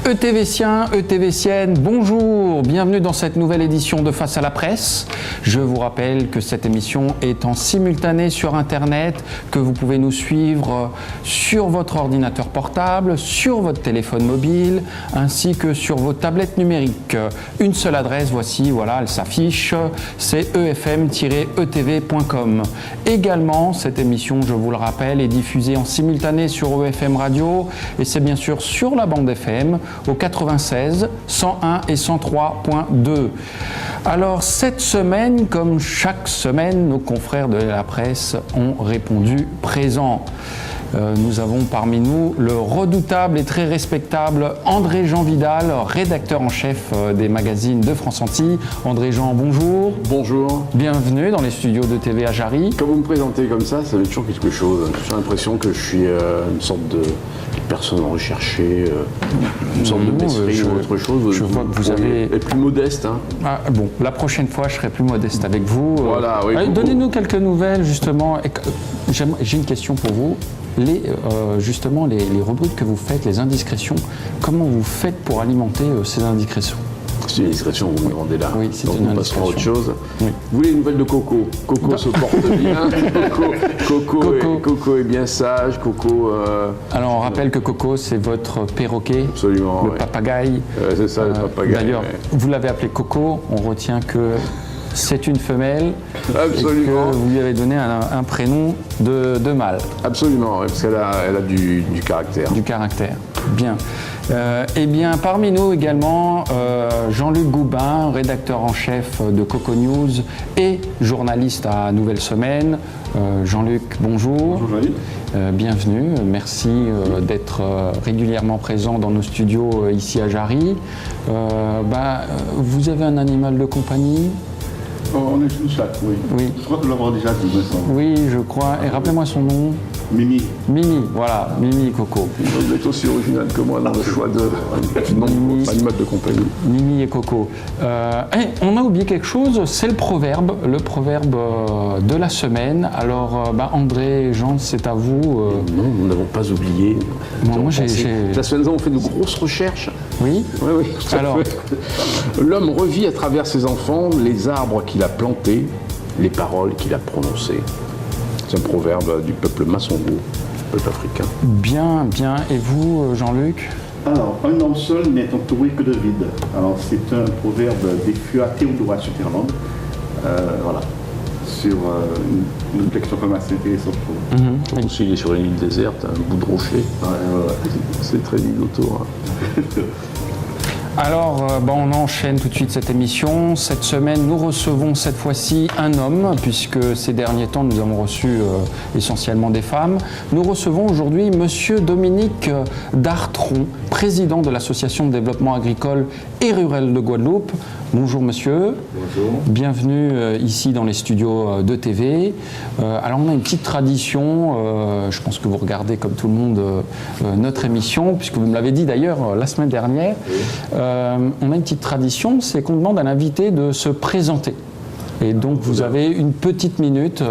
ETVciens, ETVciennes, bonjour, bienvenue dans cette nouvelle édition de Face à la presse. Je vous rappelle que cette émission est en simultané sur Internet, que vous pouvez nous suivre sur votre ordinateur portable, sur votre téléphone mobile, ainsi que sur vos tablettes numériques. Une seule adresse, voici, voilà, elle s'affiche, c'est efm-etv.com. Également, cette émission, je vous le rappelle, est diffusée en simultané sur EFM Radio, et c'est bien sûr sur la bande FM, au 96, 101 et 103.2. Alors cette semaine, comme chaque semaine, nos confrères de la presse ont répondu présent. Nous avons parmi nous le redoutable et très respectable André-Jean Vidal, rédacteur en chef des magazines de France Antilles. André-Jean, bonjour. Bonjour. Bienvenue dans les studios de TV à Jarry. Quand vous me présentez comme ça veut toujours quelque chose. J'ai l'impression que je suis une sorte de personne recherchée, une sorte de messerie ou autre chose. Je vois que vous avez... Et plus modeste. Hein. Ah, bon, la prochaine fois, je serai plus modeste avec vous. Voilà, oui. Donnez-nous quelques nouvelles, justement. J'ai une question pour vous. Justement, les rubriques que vous faites, les indiscrétions, comment vous faites pour alimenter ces indiscrétions? C'est une indiscrétion, vous me demandez là. Oui, c'est une indiscrétion. On passe à autre chose. Oui. Vous voulez une nouvelle de Coco? Coco se porte bien. Coco est bien sage. Coco. Alors, on rappelle que Coco, c'est votre perroquet. Absolument. Le papagaï. C'est ça, le papagaï. D'ailleurs, vous l'avez appelé Coco. On retient que c'est une femelle. Absolument. Et que vous lui avez donné un prénom de mâle. Absolument, parce qu'elle a du caractère. Du caractère. Bien. Eh bien, parmi nous également, Jean-Luc Goubin, rédacteur en chef de Coco News et journaliste à Nouvelle Semaine. Jean-Luc, bonjour. Bonjour Jean-Luc. Bienvenue. Merci d'être régulièrement présent dans nos studios ici à Jarry. Vous avez un animal de compagnie? On est une chatte, oui. Oui. Je crois que l'avoir déjà dit, Vincent. Oui, je crois. Et rappelez-moi son nom. Mimi. Mimi, voilà, Mimi Coco. Vous êtes aussi original que moi dans le choix de nom animal de compagnie. Mimi et Coco. On a oublié quelque chose, c'est le proverbe de la semaine. Alors, André, Jean, c'est à vous. Non, nous n'avons pas oublié. Moi, La semaine dernière, on fait de grosses recherches. Oui. Oui. Alors, l'homme revit à travers ses enfants les arbres qu'il a plantés, les paroles qu'il a prononcées. C'est un proverbe du peuple Masongo, peuple africain. Bien. Et vous, Jean-Luc? Alors, un homme seul n'est entouré que de vide. Alors, c'est un proverbe des Fua Théodora Sutherland. Voilà. Sur une réflexion quand même assez intéressante pour vous. Surtout s'il est sur une île déserte, un bout de rocher. Ouais. C'est très vide autour. Alors, on enchaîne tout de suite cette émission. Cette semaine, nous recevons cette fois-ci un homme, puisque ces derniers temps, nous avons reçu essentiellement des femmes. Nous recevons aujourd'hui Monsieur Dominique Dartron, président de l'Association de développement agricole et rural de Guadeloupe. Bonjour monsieur. Bonjour. Bienvenue ici dans les studios de TV. Alors on a une petite tradition, je pense que vous regardez comme tout le monde notre émission, puisque vous me l'avez dit d'ailleurs la semaine dernière. Oui. On a une petite tradition, c'est qu'on demande à l'invité de se présenter. Et donc vous avez une petite minute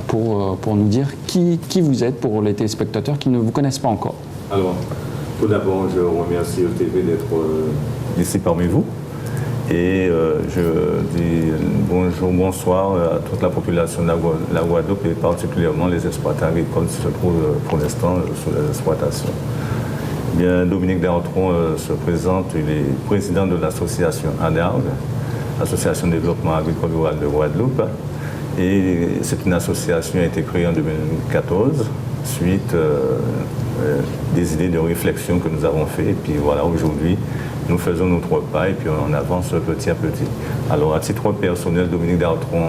pour nous dire qui vous êtes pour les téléspectateurs qui ne vous connaissent pas encore. Alors, tout d'abord, je remercie ETV d'être ici parmi vous. Et je dis bonjour, bonsoir à toute la population de la Guadeloupe et particulièrement les exploitants agricoles qui se trouvent pour l'instant sur les exploitations. Bien, Dominique Dartron se présente, il est président de l'association ADARG, Association de développement agricole rural de Guadeloupe. Et c'est une association qui a été créée en 2014 suite des idées de réflexion que nous avons fait. Et puis voilà, aujourd'hui, nous faisons notre pas et puis on avance petit à petit. Alors, à titre personnel, Dominique Dartron,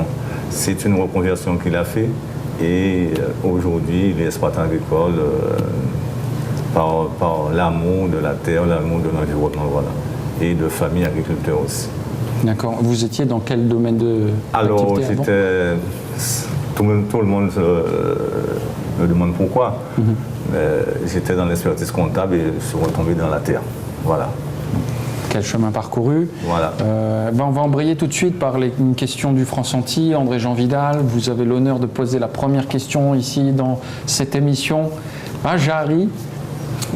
c'est une reconversion qu'il a fait. Et aujourd'hui, il est exploitant agricole par l'amour de la terre, l'amour de l'environnement, voilà. Et de famille agriculteur aussi. D'accord. Vous étiez dans quel domaine de Alors, j'étais... Tout le monde me demande pourquoi. J'étais dans l'expertise comptable et je suis retombé dans la terre. Voilà. Quel chemin parcouru. Voilà. On va embrayer tout de suite par une question du France Antilles. André-Jean Vidal, vous avez l'honneur de poser la première question ici dans cette émission à Jarry.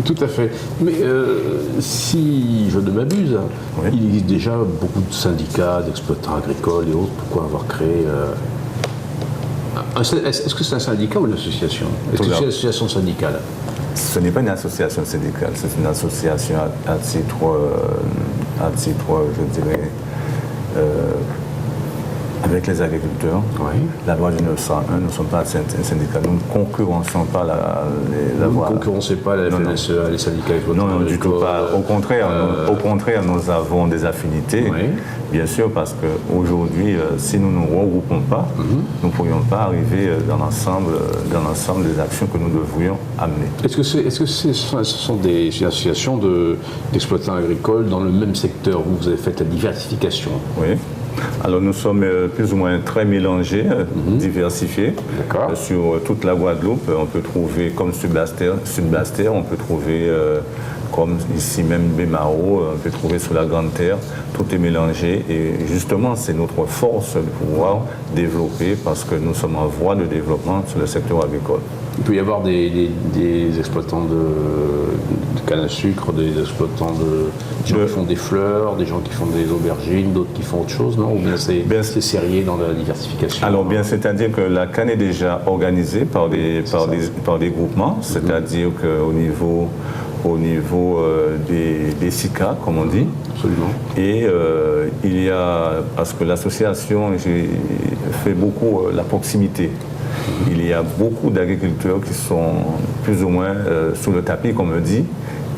Tout à fait. Mais si je ne m'abuse, Oui. il existe déjà beaucoup de syndicats d'exploitants agricoles et autres. Pourquoi avoir créé est-ce que c'est un syndicat ou une association? Est-ce que c'est une association syndicale? Ce n'est pas une association syndicale, c'est une association à titre, je dirais, avec les agriculteurs. Oui. La loi du 901, nous ne sommes pas un syndicat, nous ne concurrençons pas la Vous voie. ne concurrencez pas la FNSEA, les syndicats exploitants Non, du tout pas. Au contraire, nous avons des affinités, Oui. bien sûr, parce qu'aujourd'hui, si nous ne nous regroupons pas, nous ne pourrions pas arriver dans l'ensemble des actions que nous devrions amener. Est-ce que ce sont des associations d'exploitants agricoles dans le même secteur où vous avez fait la diversification? Oui. Alors nous sommes plus ou moins très mélangés, diversifiés. D'accord. Sur toute la Guadeloupe, on peut trouver comme Sud-Blaster, on peut trouver comme ici même Bémaro, on peut trouver sur la Grande Terre. Tout est mélangé et justement c'est notre force de pouvoir développer parce que nous sommes en voie de développement sur le secteur agricole. Il peut y avoir des exploitants de canne à sucre, des exploitants des gens qui font des fleurs, des gens qui font des aubergines, d'autres qui font autre chose, non? Ou bien c'est serré dans la diversification? Alors bien, c'est-à-dire que la canne est déjà organisée par des groupements, c'est-à-dire qu'au niveau des SICA, comme on dit. Absolument. Et il y a, parce que l'association fait beaucoup la proximité. Il y a beaucoup d'agriculteurs qui sont plus ou moins sous le tapis, comme on dit.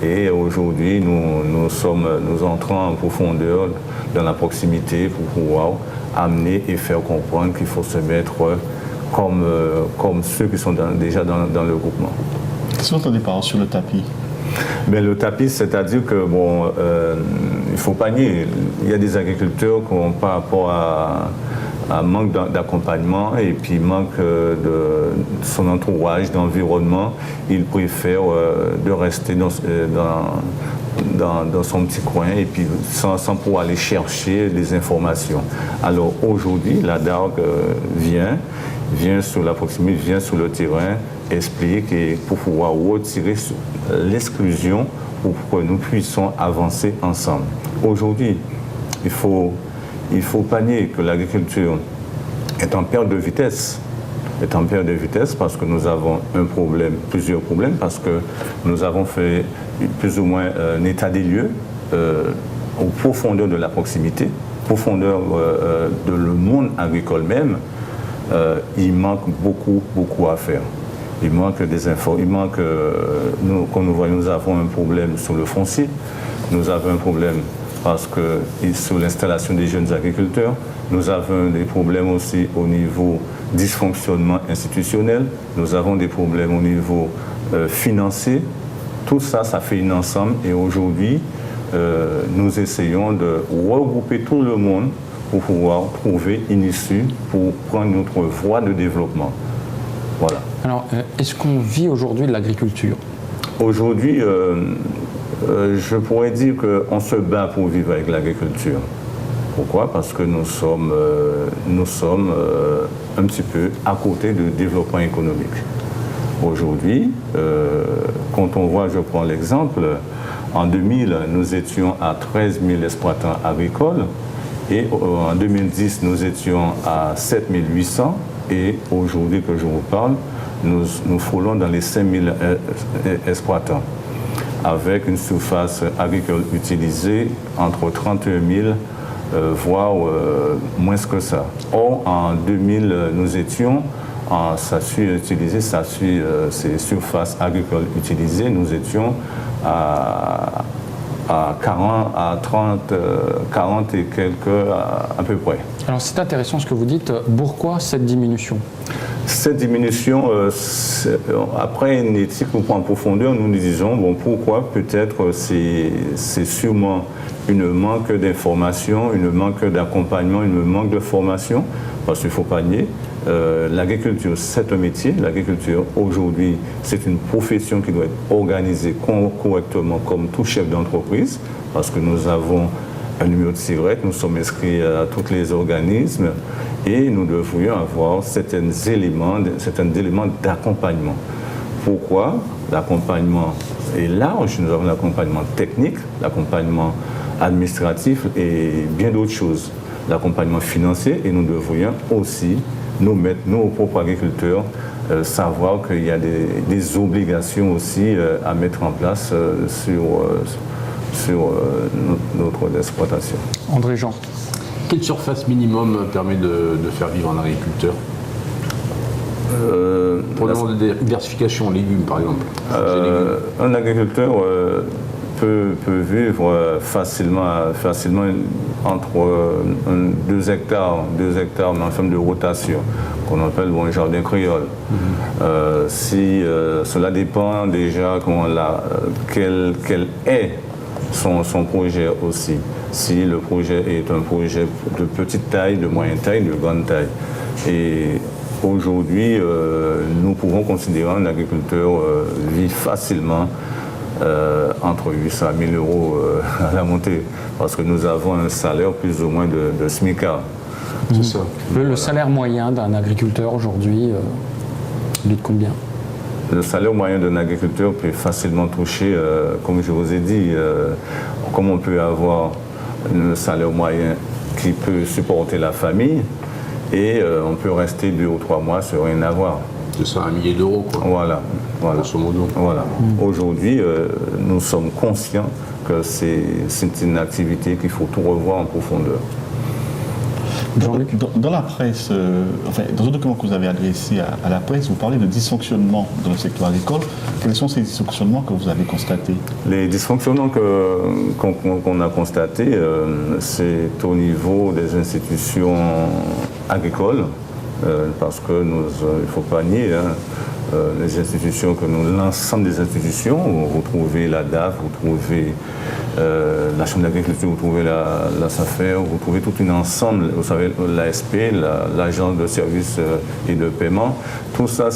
Et aujourd'hui, nous entrons en profondeur dans la proximité pour pouvoir amener et faire comprendre qu'il faut se mettre comme ceux qui sont déjà dans le groupement. Qu'est-ce que vous entendez par sur le tapis? Ben, le tapis, c'est-à-dire que il faut pas nier. Il y a des agriculteurs qui ont par rapport à manque d'accompagnement et puis manque de son entourage, d'environnement, il préfère de rester dans son petit coin et puis sans pouvoir aller chercher des informations. Alors aujourd'hui, la DARG vient sur la proximité, vient sur le terrain, explique et pour pouvoir retirer l'exclusion pour que nous puissions avancer ensemble. Aujourd'hui, il faut pas nier que l'agriculture est en perte de vitesse. Parce que nous avons plusieurs problèmes, parce que nous avons fait plus ou moins un état des lieux aux profondeurs de la proximité, profondeur de le monde agricole même. Il manque beaucoup à faire. Il manque des infos. Il manque, comme nous voyons, nous avons un problème sur le foncier. Nous avons un problème parce que sur l'installation des jeunes agriculteurs, nous avons des problèmes aussi au niveau dysfonctionnement institutionnel, nous avons des problèmes au niveau financier. Tout ça, ça fait un ensemble et aujourd'hui, nous essayons de regrouper tout le monde pour pouvoir trouver une issue pour prendre notre voie de développement. Voilà. Alors, est-ce qu'on vit aujourd'hui de l'agriculture? Aujourd'hui, je pourrais dire qu'on se bat pour vivre avec l'agriculture. Pourquoi? Parce que nous sommes un petit peu à côté du développement économique. Aujourd'hui, quand on voit, je prends l'exemple, en 2000, nous étions à 13 000 exploitants agricoles et en 2010, nous étions à 7 800 et aujourd'hui que je vous parle, nous frôlons dans les 5 000 exploitants, avec une surface agricole utilisée entre 31 000, voire moins que ça. Or, en 2000, nous étions, ces surfaces agricoles utilisées, nous étions à 40 et quelques à peu près. Alors c'est intéressant ce que vous dites. Pourquoi cette diminution? Cette diminution, après une éthique en profondeur, nous nous disons, pourquoi? Peut-être c'est sûrement une manque d'information, une manque d'accompagnement, une manque de formation, parce qu'il ne faut pas nier. L'agriculture, c'est un métier. L'agriculture, aujourd'hui, c'est une profession qui doit être organisée correctement comme tout chef d'entreprise, parce que nous avons un numéro de SIRET, nous sommes inscrits à tous les organismes et nous devrions avoir certains éléments d'accompagnement pourquoi l'accompagnement est large. Nous avons l'accompagnement technique, l'accompagnement administratif et bien d'autres choses. L'accompagnement financier, et nous devrions aussi nous mettre, nos propres agriculteurs, savoir qu'il y a des obligations aussi à mettre en place sur notre exploitation. André Jean. Quelle surface minimum permet de faire vivre un agriculteur? Prenons la diversification, légumes par exemple. Un agriculteur peut vivre facilement entre 2 hectares, mais en forme de rotation, qu'on appelle un jardin créole. Si cela dépend déjà quel est son projet aussi. Si le projet est un projet de petite taille, de moyenne taille, de grande taille. Et aujourd'hui, nous pouvons considérer un agriculteur vit facilement entre 800 000 euros à la montée, parce que nous avons un salaire plus ou moins de SMICA. C'est ça. Le salaire moyen d'un agriculteur aujourd'hui, il est de combien? Le salaire moyen d'un agriculteur peut facilement toucher, comme je vous ai dit, comme on peut avoir un salaire moyen qui peut supporter la famille, et on peut rester 2 ou 3 mois sans rien avoir. C'est ça, 1 millier d'euros, quoi. Voilà. Grosso modo. Voilà. Aujourd'hui, nous sommes conscients que c'est une activité qu'il faut tout revoir en profondeur. Dans la presse, dans un document que vous avez adressé à la presse, vous parlez de dysfonctionnement dans le secteur agricole. Quels sont ces dysfonctionnements que vous avez constatés? Les dysfonctionnements qu'on a constatés, c'est au niveau des institutions agricoles, parce que il ne faut pas nier, les institutions, l'ensemble des institutions, vous trouvez la DAF, vous trouvez la Chambre d'agriculture, vous trouvez la SAFER, vous trouvez tout un ensemble, vous savez, l'ASP, l'Agence de services et de paiement, tout ça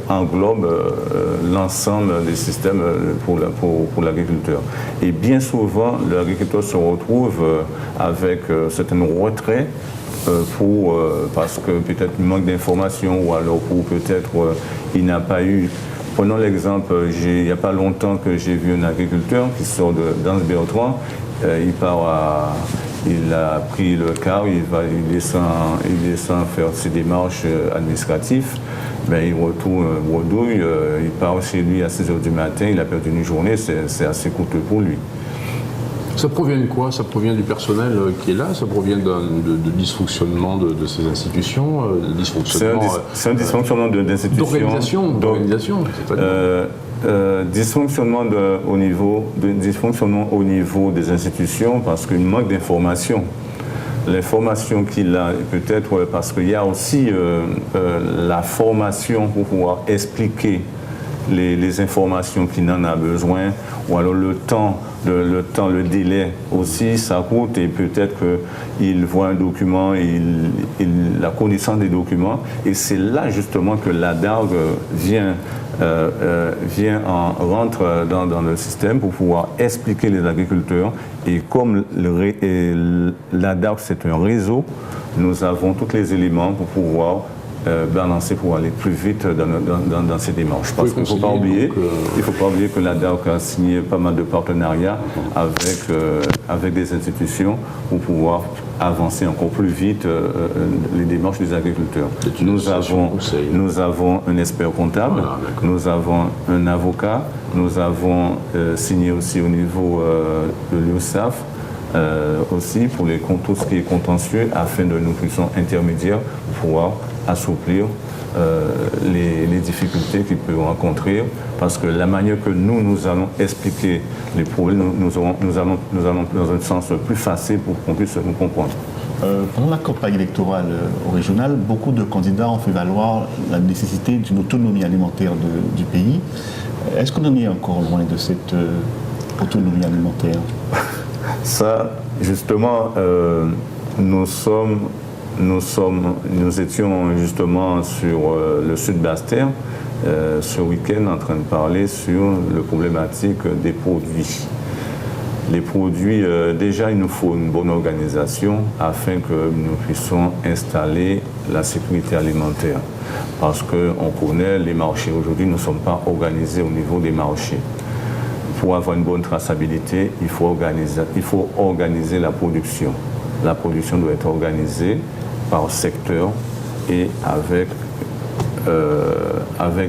englobe l'ensemble des systèmes pour l'agriculteur. Et bien souvent, l'agriculteur se retrouve avec certains retraits parce que peut-être il manque d'informations ou alors peut-être il n'a pas eu. Prenons l'exemple, il n'y a pas longtemps que j'ai vu un agriculteur qui sort d'Anse Bertrand, il a pris le car, il descend faire ses démarches administratives, il retourne bredouille, il part chez lui à 6h du matin, il a perdu une journée, c'est assez coûteux pour lui. Ça provient de quoi? Ça provient du personnel qui est là? Ça provient de dysfonctionnement de ces institutions? C'est un dysfonctionnement d'institutions. D'organisation. Dysfonctionnement au niveau des institutions parce qu'il manque d'informations. L'information qu'il a, peut-être parce qu'il y a aussi la formation pour pouvoir expliquer les informations qu'il en a besoin, ou alors le délai aussi, ça coûte, et peut-être qu'il voit un document, la connaissance des documents, et c'est là justement que la DARG rentre dans le système pour pouvoir expliquer les agriculteurs, et comme la DARG c'est un réseau, nous avons tous les éléments pour pouvoir balancer pour aller plus vite dans ces démarches. Parce qu'il ne faut pas oublier que la DARC a signé pas mal de partenariats avec des institutions pour pouvoir avancer encore plus vite les démarches des agriculteurs. Nous avons un expert comptable, nous avons un avocat, nous avons signé aussi au niveau de l'URSSAF, aussi pour tout ce qui est contentieux, afin de nous puissions intermédiaires pour pouvoir assouplir les difficultés qu'ils peuvent rencontrer, parce que la manière que nous allons expliquer les problèmes, nous allons dans un sens plus facile pour qu'on puisse nous comprendre. Pendant la campagne électorale au régional, beaucoup de candidats ont fait valoir la nécessité d'une autonomie alimentaire du pays. Est-ce qu'on en est encore loin de cette autonomie alimentaire? Ça, justement, nous étions justement sur le sud Basse-Terre ce week-end en train de parler sur la problématique des produits. Les produits, déjà, il nous faut une bonne organisation afin que nous puissions installer la sécurité alimentaire. Parce qu'on connaît les marchés. Aujourd'hui, nous ne sommes pas organisés au niveau des marchés. Pour avoir une bonne traçabilité, il faut organiser la production. La production doit être organisée par secteur et avec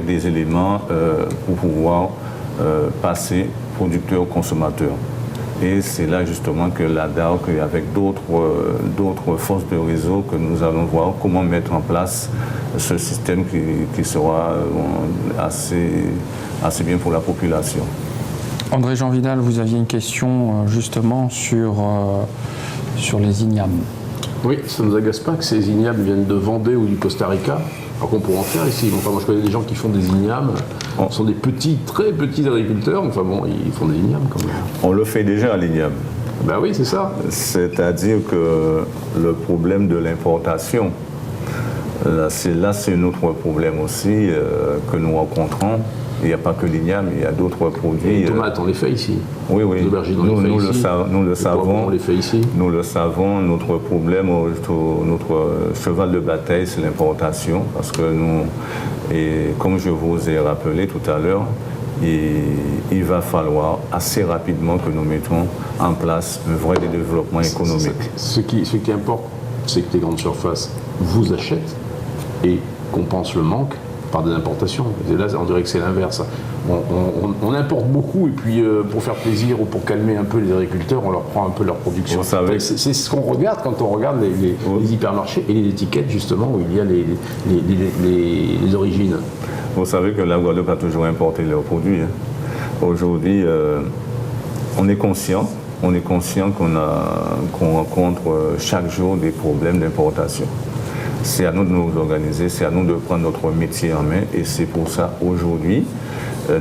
des éléments pour pouvoir passer producteur-consommateur. Et c'est là justement que la DARC, avec d'autres forces de réseau, que nous allons voir comment mettre en place ce système qui sera assez bien pour la population. André-Jean Vidal, vous aviez une question justement sur les ignames. Oui, ça ne nous agace pas que ces ignames viennent de Vendée ou du Costa Rica. Alors qu'on pourrait en faire ici. Enfin, moi, je connais des gens qui font des ignames. Ce sont des petits, très petits agriculteurs. Enfin bon, ils font des ignames quand même. On le fait déjà à l'igname. Ben oui, c'est ça. C'est-à-dire que le problème de l'importation, là, c'est un autre problème aussi que nous rencontrons. Il n'y a pas que l'igname, il y a d'autres produits. Les tomates, on les fait ici. Oui, oui. Les aubergines, on les fait ici. Nous le savons. On les fait ici. Nous le savons. Notre problème, notre cheval de bataille, c'est l'importation. Parce que nous, et comme je vous ai rappelé tout à l'heure, il va falloir assez rapidement que nous mettons en place un vrai développement économique. Ce qui importe, c'est que les grandes surfaces vous achètent et compensent le manque par des importations. Et là, on dirait que c'est l'inverse. On importe beaucoup et puis pour faire plaisir ou pour calmer un peu les agriculteurs, on leur prend un peu leur production. C'est ce qu'on regarde quand on regarde les hypermarchés et les étiquettes justement où il y a les origines. Vous savez que la Guadeloupe a toujours importé leurs produits. Aujourd'hui, on est conscient qu'on rencontre chaque jour des problèmes d'importation. C'est à nous de nous organiser, c'est à nous de prendre notre métier en main et c'est pour ça aujourd'hui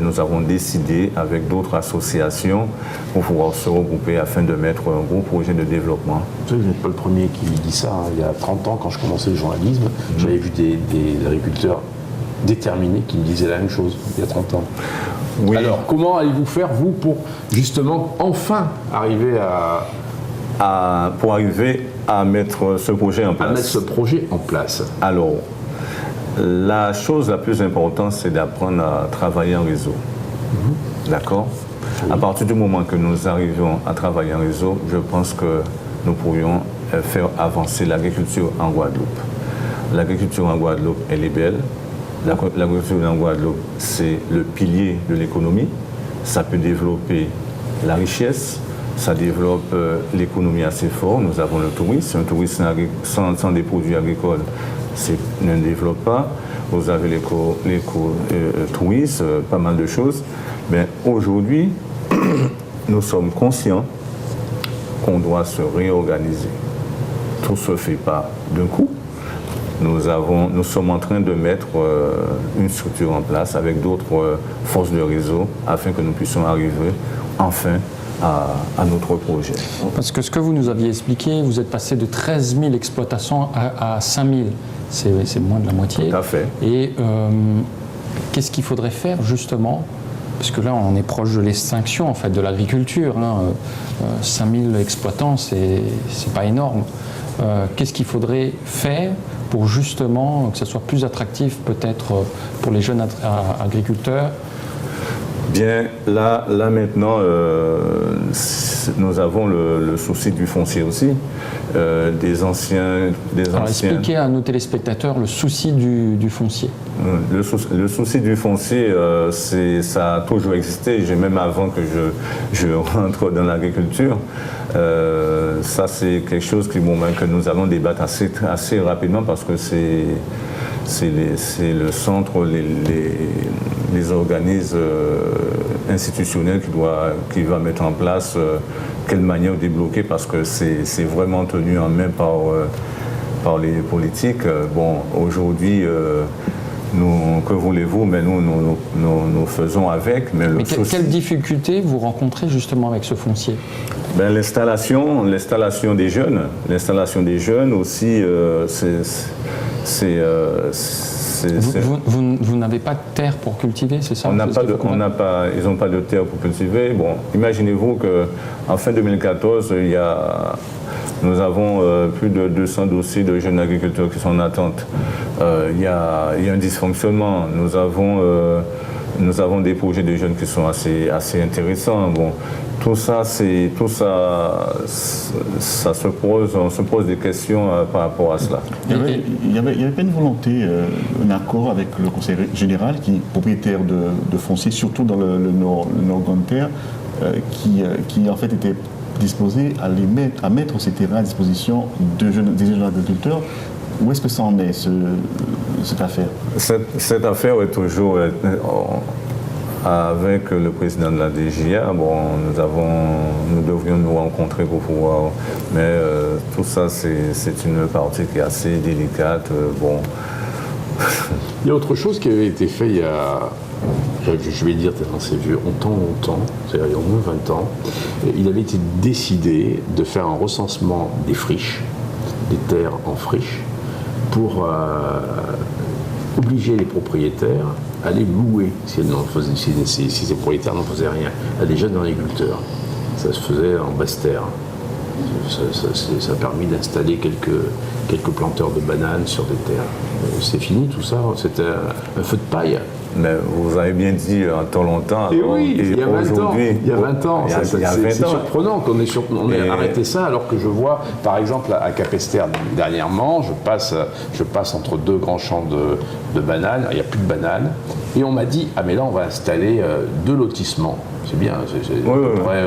nous avons décidé avec d'autres associations pour pouvoir se regrouper afin de mettre un gros projet de développement. Vous n'êtes pas le premier qui dit ça. Il y a 30 ans, quand je commençais le journalisme, j'avais vu des agriculteurs déterminés qui me disaient la même chose il y a 30 ans. Oui. Alors, comment allez-vous faire, vous, pour justement enfin arriver à mettre ce projet en place. Alors, la chose la plus importante, c'est d'apprendre à travailler en réseau. D'accord ? Oui. À partir du moment que nous arrivons à travailler en réseau, je pense que nous pourrions faire avancer l'agriculture en Guadeloupe. L'agriculture en Guadeloupe, elle est belle. L'agriculture en Guadeloupe, c'est le pilier de l'économie. Ça peut développer la richesse. Ça développe l'économie assez fort. Nous avons le tourisme. Un tourisme sans des produits agricoles ne développe pas. Vous avez l'éco-tourisme, pas mal de choses. Mais aujourd'hui, nous sommes conscients qu'on doit se réorganiser. Tout ne se fait pas d'un coup. Nous sommes en train de mettre une structure en place avec d'autres forces de réseau afin que nous puissions arriver enfin à notre projet. Parce que ce que vous nous aviez expliqué, vous êtes passé de 13 000 exploitations à 5 000. C'est moins de la moitié. Tout à fait. Et qu'est-ce qu'il faudrait faire justement ? Parce que là, on est proche de l'extinction en fait, de l'agriculture. 5 000 exploitants, c'est pas énorme. Qu'est-ce qu'il faudrait faire pour justement que ce soit plus attractif peut-être pour les jeunes agriculteurs ? Bien, là maintenant, nous avons le souci du foncier aussi. Des anciens... Alors, expliquez à nos téléspectateurs le souci du foncier. Le souci du foncier, ça a toujours existé, même avant que je rentre dans l'agriculture. Ça, c'est quelque chose que nous allons débattre assez rapidement parce que c'est le centre, les organismes institutionnels qui va mettre en place quelle manière de débloquer parce que c'est vraiment tenu en main par les politiques. Bon, aujourd'hui, que voulez-vous, mais nous faisons avec. Mais quelles difficultés vous rencontrez justement avec ce foncier ? L'installation des jeunes. L'installation des jeunes aussi, Vous n'avez pas de terre pour cultiver, c'est ça? Ils n'ont pas de terre pour cultiver. Bon, imaginez-vous qu'en fin 2014, nous avons plus de 200 dossiers de jeunes agriculteurs qui sont en attente. Il y a un dysfonctionnement. Nous avons des projets de jeunes qui sont assez intéressants. Bon, on se pose des questions par rapport à cela. Il y avait pas une volonté, un accord avec le Conseil général, qui est propriétaire de foncier, surtout dans le nord Grande-Terre, qui en fait était disposé à mettre ces terrains à disposition des jeunes agriculteurs. Où est-ce que ça en est, cette affaire? Cette affaire est toujours avec le président de la DGA. Bon, nous devrions nous rencontrer pour pouvoir... Mais tout ça, c'est une partie qui est assez délicate. Bon. Il y a autre chose qui avait été fait il y a... Je vais dire tellement c'est vieux, longtemps, c'est-à-dire il y a au moins 20 ans, il avait été décidé de faire un recensement des friches, des terres en friche, pour obliger les propriétaires à les louer si ces propriétaires n'en faisaient rien, à des jeunes agriculteurs. Ça se faisait en basse terre. Ça a permis d'installer quelques planteurs de bananes sur des terres. C'est fini tout ça, c'était un feu de paille. Mais vous avez bien dit en tant longtemps. Et oui, il y a 20 ans. Il y a 20 ans. C'est surprenant qu'on ait arrêté ça, alors que je vois, par exemple, à Capesterre, dernièrement, je passe entre deux grands champs de bananes, il n'y a plus de bananes, et on m'a dit, ah mais là on va installer 2 lotissements. C'est bien, c'est à peu près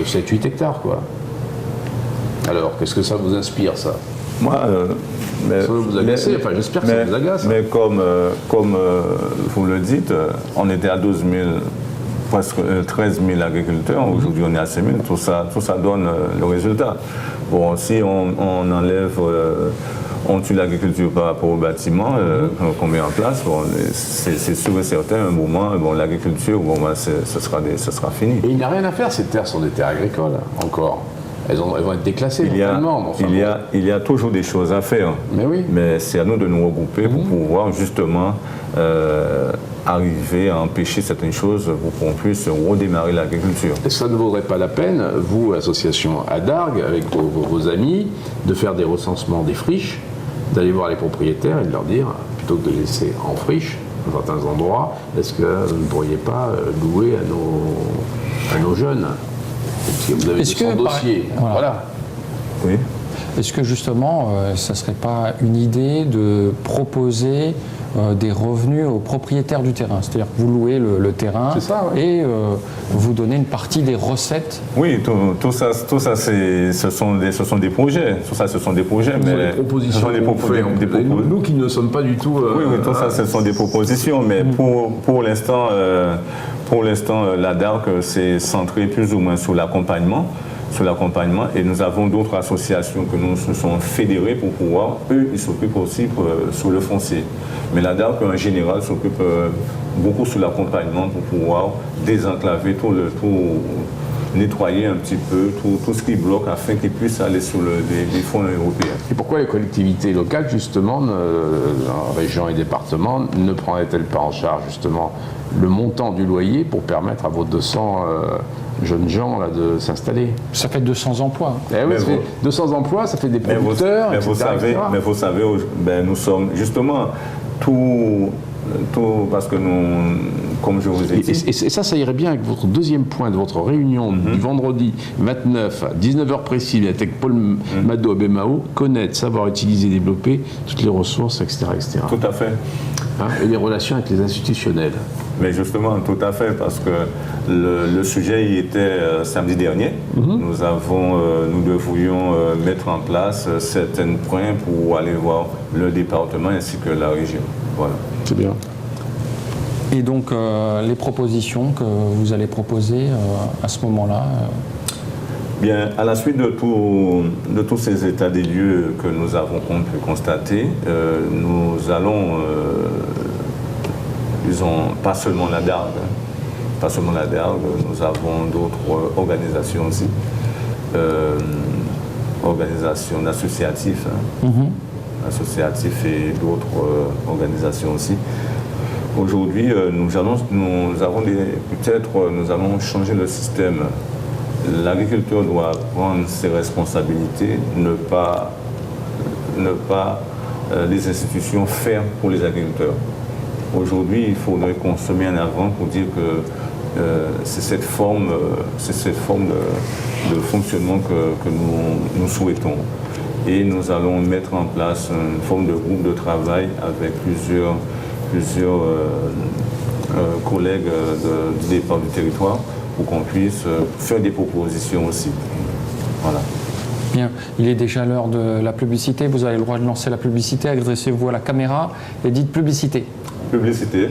7-8 hectares, quoi. Alors, qu'est-ce que ça vous inspire, ça? Moi, ça va vous agacer, enfin j'espère que ça vous agace. Mais comme vous le dites, on était à 12 000, presque 13 000 agriculteurs, aujourd'hui on est à 6 000, tout ça donne le résultat. Bon, si on enlève, on tue l'agriculture par rapport au bâtiment qu'on met en place, bon, c'est sûr et certain, un moment, bon, l'agriculture, bon, ben, ce sera fini. Et il n'y a rien à faire, ces terres sont des terres agricoles, encore. Elles vont être déclassées totalement. Il y a toujours des choses à faire. Mais oui. Mais c'est à nous de nous regrouper pour pouvoir justement arriver à empêcher certaines choses pour qu'on puisse redémarrer l'agriculture. Et ça ne vaudrait pas la peine, vous, association Adargue, avec vos amis, de faire des recensements des friches, d'aller voir les propriétaires et de leur dire, plutôt que de les laisser en friche, dans certains endroits, est-ce que vous ne pourriez pas louer à nos jeunes? Vous avez des dossiers. Voilà. Oui. Est-ce que justement, ça ne serait pas une idée de proposer des revenus aux propriétaires du terrain? C'est-à-dire que vous louez le terrain et vous donnez une partie des recettes? Oui, tout ça ce sont des projets. Tout ça, ce sont des projets. Mais des propositions. Nous qui ne sommes pas du tout... oui, tout ça, ce sont des propositions. Mais pour l'instant... la DARC s'est centrée plus ou moins sur l'accompagnement, et nous avons d'autres associations que nous nous sommes fédérés pour pouvoir, eux, ils s'occupent aussi sur le foncier. Mais la DARC en général s'occupe beaucoup sur l'accompagnement pour pouvoir désenclaver tout, nettoyer un petit peu tout ce qui bloque afin qu'ils puissent aller sur les fonds européens. Et pourquoi les collectivités locales, justement, régions et départements, ne prendraient-elles pas en charge, justement, le montant du loyer pour permettre à vos 200 jeunes gens là, de s'installer? Ça fait 200 emplois. Oui, ça fait 200 emplois, ça fait des producteurs, mais vous savez, nous sommes justement tout parce que nous, comme je vous ai dit... Et ça irait bien avec votre deuxième point de votre réunion du vendredi 29 à 19h précis avec Paul Mado à Bemao, connaître, savoir utiliser, développer toutes les ressources, etc. Tout à fait. Et les relations avec les institutionnels. Mais justement, tout à fait, parce que le sujet y était samedi dernier. Nous devrions mettre en place certains points pour aller voir le département ainsi que la région. Voilà. C'est bien. Et donc, les propositions que vous allez proposer à ce moment-là Bien, à la suite de tous ces états des lieux que nous avons pu constater, nous allons, disons, pas seulement la DARG, nous avons d'autres organisations aussi, organisations associatives, associatifs et d'autres organisations aussi. Aujourd'hui, nous allons changer le système. L'agriculteur doit prendre ses responsabilités, ne pas les institutions faire pour les agriculteurs. Aujourd'hui, il faudrait qu'on se mette en avant pour dire que c'est cette forme de fonctionnement que nous souhaitons. Et nous allons mettre en place une forme de groupe de travail avec plusieurs collègues du départ du territoire pour qu'on puisse faire des propositions aussi. Voilà. Bien, il est déjà l'heure de la publicité. Vous avez le droit de lancer la publicité. Adressez-vous à la caméra et dites publicité. Publicité.